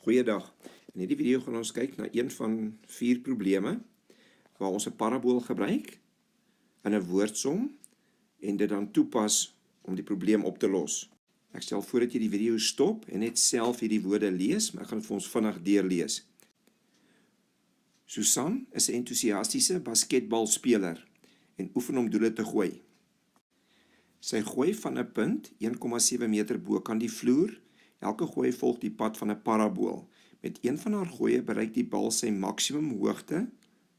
Goeiedag. In hierdie video gaan ons kyk na een van 4 probleme waar ons 'n parabool gebruik in 'n woordsom en dit dan toepas om die probleem op te los. Ek stel voor dat jy die video stop en net self hierdie woorde lees, maar ek gaan dit vir ons vinnig deurlees. Susan is 'n entoesiastiese basketbalspeler en oefen om doele te gooi. Sy gooi van 'n punt 1,7 meter bokant die vloer. Elke gooi volg die pad van 'n parabool. Met een van haar gooie bereik die bal sy maksimum hoogte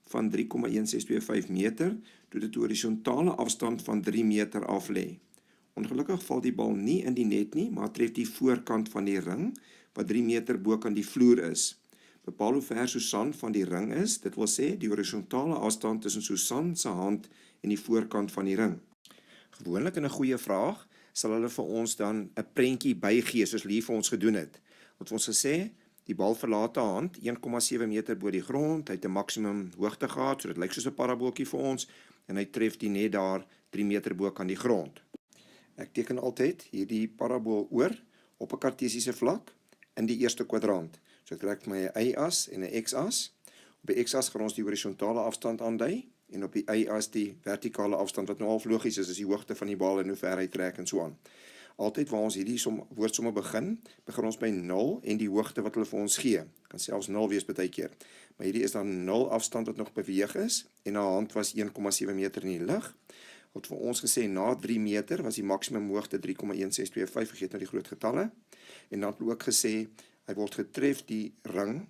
van 3,1625 meter, toe dit 'n horisontale afstand van 3 meter af lê. Ongelukkig val die bal nie in die net nie, maar tref die voorkant van die ring, wat 3 meter bokant die vloer is. Bepaal hoe ver Susan van die ring is, dit wil sê die horisontale afstand tussen Susan se hand en die voorkant van die ring. Gewoonlik in 'n goeie vraag sal hulle vir ons dan 'n prentjie bygee, soos hulle hier vir ons gedoen het. Wat ons gesê, die bal verlaat haar hand 1,7 meter bo die grond, hy het 'n maksimum hoogte gehad, so dit lyk soos 'n parabooltjie vir ons, en hy tref die net daar 3 meter bo kan die grond. Ek teken altyd hierdie parabool oor op 'n kartesiese vlak in die eerste kwadrant. So ek trek my 'n y-as en 'n x-as. Op die x-as gaan ons die horisontale afstand aandui, en op die y-as die vertikale afstand, wat nou al logies is die hoogte van die bal en hoe ver hy trek en so aan. Altyd waar ons hierdie woordsomme begin ons by 0 en die hoogte wat hulle vir ons gee. Kan selfs 0 wees baie keer. Maar hierdie is dan 0 afstand wat nog beweeg is, en haar hand was 1,7 meter in die lug. Wat vir ons gesê, na 3 meter was die maksimum hoogte 3,1625, vergeet nou die groot getalle. En dan het ook gesê, hy word getref die ring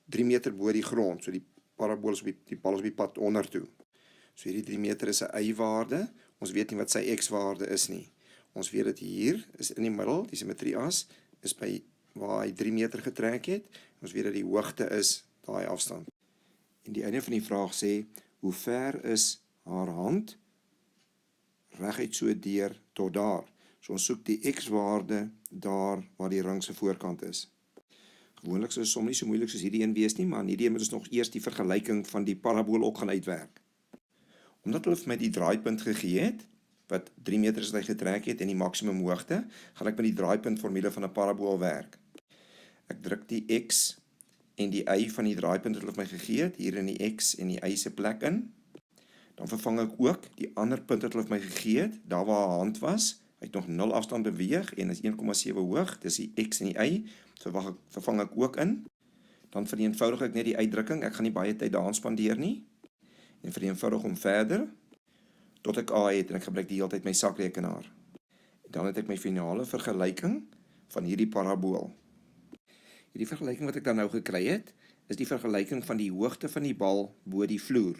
3 meter bo die grond, so die parabool is die bal is op die pad onder toe. So hierdie 3 meter is 'n y-waarde, ons weet nie wat sy x-waarde is nie. Ons weet dat hier is in die middel, die simmetrie as, is by waar hy 3 meter getrek het, ons weet dat die hoogte is daai afstand. En die einde van die vraag sê, hoe ver is haar hand reguit so deur tot daar. So ons soek die x-waarde daar waar die ring se voorkant is. Gewoonlik sou som nie so moeilik soos hierdie een wees nie, maar in hierdie een moet ons nog eers die vergelyking van die parabool ook gaan uitwerk. Omdat hulle vir my die draaipunt gegee het, wat 3 meter is hy getrek het en die maksimum hoogte, gaan ek met die draaipunt formule van 'n parabool werk. Ek druk die x en die y van die draaipunt wat hulle vir my gegee het, hier in die x en die y se plek in. Dan vervang ek ook die ander punt wat hulle vir my gegee het, daar waar haar hand was, hy het nog 0 afstand beweeg en is 1,7 hoog, dis die x en die y, vervang ek ook in. Dan vereenvoudig ek net die uitdrukking, ek gaan nie baie tyd daaraan spandeer nie, en vereenvoudig hom verder, tot ek A het, en ek gebruik die hele tyd my sakrekenaar. En dan het ek my finale vergelyking van hierdie parabool. Hierdie vergelyking wat ek dan nou gekry het, is die vergelyking van die hoogte van die bal bo die vloer.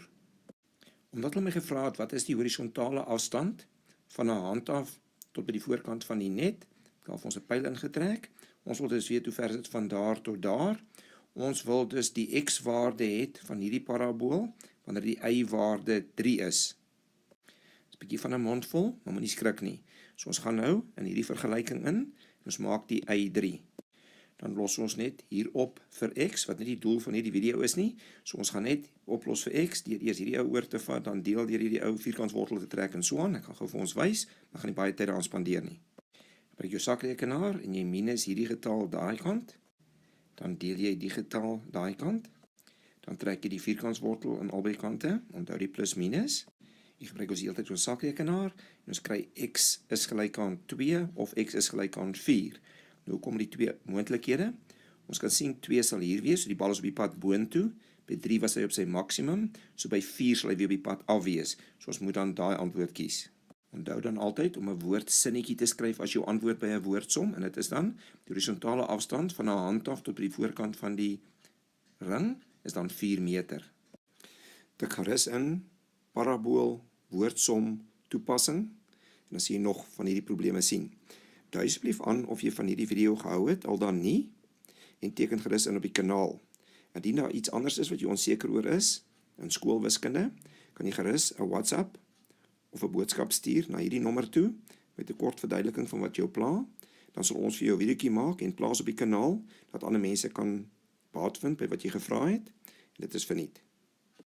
Omdat hulle my gevra het, wat is die horisontale afstand van 'n hand af tot by die voorkant van die net, ek het ons 'n pyl ingetrek, ons wil dus weet hoe ver is dit van daar tot daar, ons wil dus die x-waarde het van hierdie parabool, wanneer die y-waarde 3 is. Dit is 'n bietjie van 'n mondvol, maar moenie skrik nie. So ons gaan nou in hierdie vergelyking in, en ons maak die y3. Dan los ons net hier op vir x, wat nie die doel van hierdie video is nie. So ons gaan net oplos vir x, deur eers hierdie ou oor te vat, dan deel deur hierdie ou vierkantswortel te trek en so aan. Ek gaan gou vir ons wys, maar gaan nie baie tyd daaraan spandeer nie. Gebruik jou sakrekenaar en jy minus hierdie getal daai kant, dan deel jy die getal daai kant, dan trek jy die vierkantswortel aan albei kante, onthou die plus minus. Jy gebruik ons heeltyd ons sakrekenaar, en ons kry x is gelyk aan 2 of x is gelyk aan 4. Nou kom die 2 moontlikhede. Ons kan sien 2 sal hier wees, so die bal is op die pad boontoe. By 3 was hy op sy maksimum, so by 4 sal hy weer op die pad af wees. So ons moet dan daai antwoord kies. Onthou dan altyd om 'n woordsinnetjie te skryf as jou antwoord by 'n woordsom, en dit is dan die horisontale afstand van 'n hand af tot by die voorkant van die ring is dan 4 meter. Tik gerus in parabool, woordsom, toepassing, en as jy nog van hierdie probleme sien. Dui asseblief aan of jy van hierdie video gehou het, al dan nie, en teken gerus in op die kanaal. Indien daar iets anders is wat jy onseker oor is, in skoolwiskunde, kan jy gerus 'n WhatsApp of 'n boodskap stuur na hierdie nommer toe, met 'n kort verduideliking van wat jou pla, dan sal ons vir jou 'n videoetjie maak en plaas op die kanaal, dat ander mense kan baat vind by wat jy gevra het, en dit is verniet.